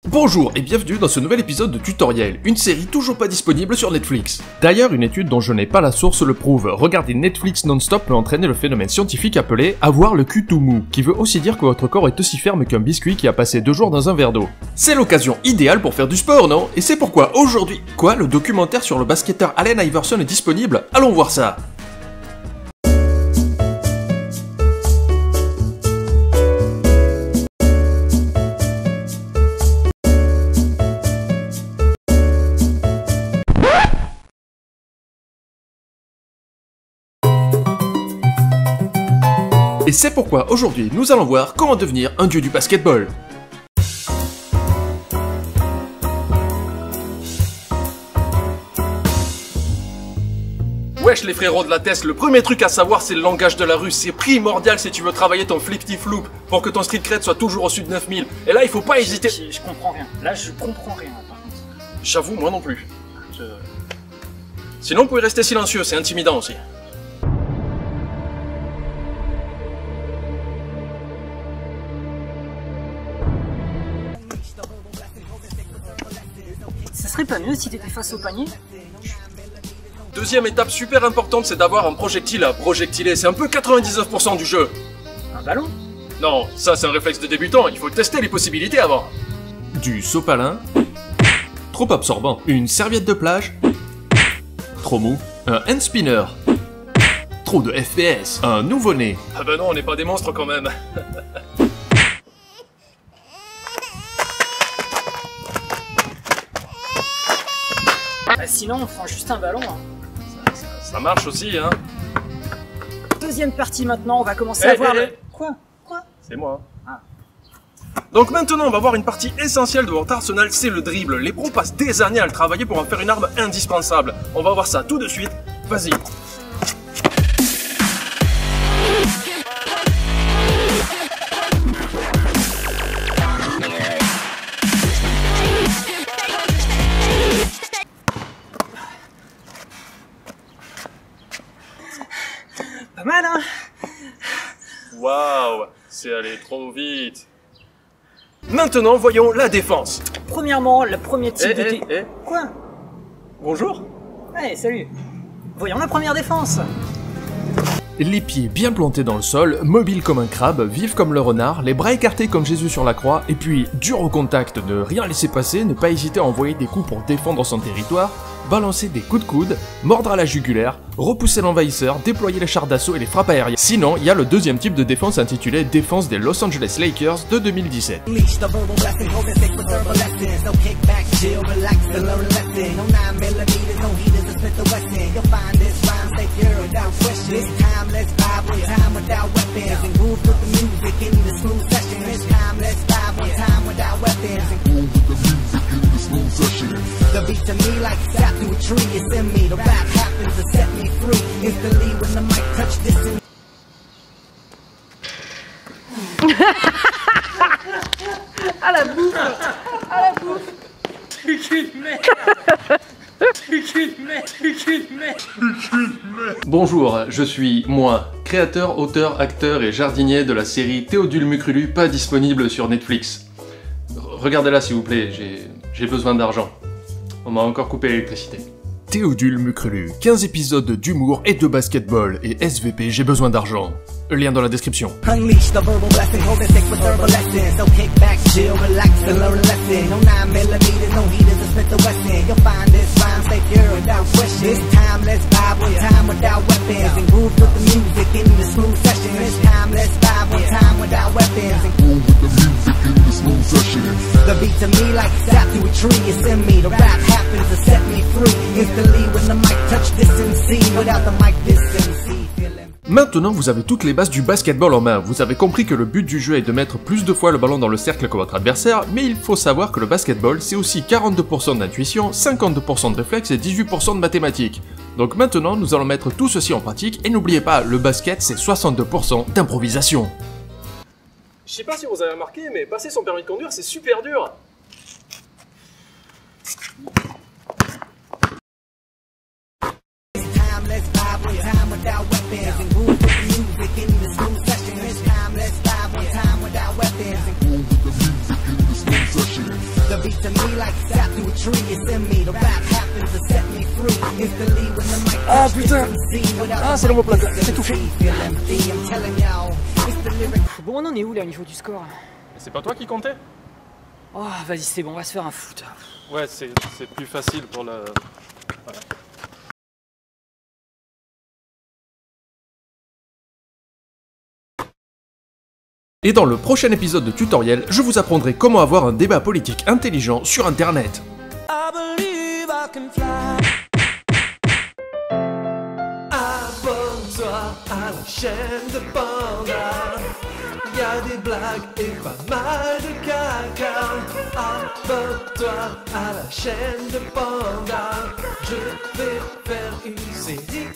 Bonjour et bienvenue dans ce nouvel épisode de Tutoriel, une série toujours pas disponible sur Netflix. D'ailleurs, une étude dont je n'ai pas la source le prouve. Regarder Netflix non-stop peut entraîner le phénomène scientifique appelé « avoir le cul tout mou », qui veut aussi dire que votre corps est aussi ferme qu'un biscuit qui a passé 2 jours dans un verre d'eau. C'est l'occasion idéale pour faire du sport, non? Et c'est pourquoi aujourd'hui... Quoi? Le documentaire sur le basketteur Allen Iverson est disponible? Allons voir ça. Et c'est pourquoi aujourd'hui nous allons voir comment devenir un dieu du basketball. Wesh les frérots de la test, le premier truc à savoir c'est le langage de la rue, c'est primordial si tu veux travailler ton flip-tif-loop pour que ton street cred soit toujours au-dessus de 9000. Et là il faut pas hésiter. Je comprends rien, là je comprends rien par contre. J'avoue, moi non plus. Sinon vous pouvez rester silencieux, c'est intimidant aussi. Ça serait pas mieux si t'étais face au panier? Deuxième étape super importante, c'est d'avoir un projectile à projectiler. C'est un peu 99% du jeu. Un ballon? Non, ça c'est un réflexe de débutant, il faut tester les possibilités avant. Du sopalin. Trop absorbant. Une serviette de plage. Trop mou. Un hand spinner. Trop de FPS. Un nouveau-né. Ah bah non, on n'est pas des monstres quand même. Sinon on prend juste un ballon. Hein. Ça marche aussi, hein. Deuxième partie maintenant, on va commencer à voir le... Quoi? C'est moi. Ah. Donc maintenant, on va voir une partie essentielle de votre arsenal, c'est le dribble. Les pros passent des années à le travailler pour en faire une arme indispensable. On va voir ça tout de suite. Vas-y. Pas mal, hein? Waouh, c'est allé trop vite. Maintenant, voyons la défense. Premièrement, le premier type de... Quoi? Bonjour. Ouais, salut. Voyons la première défense. Les pieds bien plantés dans le sol, mobiles comme un crabe, vifs comme le renard, les bras écartés comme Jésus sur la croix, et puis dur au contact, ne rien laisser passer, ne pas hésiter à envoyer des coups pour défendre son territoire, balancer des coups de coude, mordre à la jugulaire, repousser l'envahisseur, déployer les chars d'assaut et les frappes aériennes. Sinon, il y a le deuxième type de défense intitulé Défense des Los Angeles Lakers de 2017. The beat to me like sap to a tree, it's in me. The rap happens to set me free instantly when the mic touch this in... À la bouffe. À la bouffe. Putain de merde. Putain de merde. Bonjour, je suis moi, créateur, auteur, acteur et jardinier de la série Théodule Mucrulu, pas disponible sur Netflix. Regardez-la s'il vous plaît, j'ai besoin d'argent. On m'a encore coupé l'électricité. Théodule Mucrelu, 15 épisodes d'humour et de basketball, et SVP, j'ai besoin d'argent. Lien dans la description. Unleash the verbal blessing, hold it thick with verbal lessons. So kick back, chill, relax and learn a lesson. No 9mm, no heaters, a Smith & Wesson. You'll find this rhyme secure without question. This time let's vibe one time without weapons and groove with the music in the smooth session. This time let's vibe one time without weapons and groove with the music in the smooth session. The beat to me like sap to a tree, it's in me. The rap happens to set me free instantly when the mic touch this MC. Without the mic this MC. Maintenant, vous avez toutes les bases du basketball en main. Vous avez compris que le but du jeu est de mettre plus de fois le ballon dans le cercle que votre adversaire, mais il faut savoir que le basketball, c'est aussi 42% d'intuition, 52% de réflexe et 18% de mathématiques. Donc maintenant, nous allons mettre tout ceci en pratique, et n'oubliez pas, le basket, c'est 62% d'improvisation. Je sais pas si vous avez remarqué, mais passer son permis de conduire, c'est super dur. beat to me like sap to a tree. It's in me. The rap happens to set me free. Instantly when the mic Ah putain. Ah c'est l'homoplate, c'est touché. Bon on en est où là au niveau du score? C'est pas toi qui comptais? Oh vas-y c'est bon, on va se faire un foot. Ouais, c'est plus facile pour le... Voilà. Et dans le prochain épisode de Tutoriel, je vous apprendrai comment avoir un débat politique intelligent sur Internet. Abonne-toi à la chaîne de Panda. Y a des blagues et pas mal de caca. Abonne-toi à la chaîne de Panda. Je vais faire une série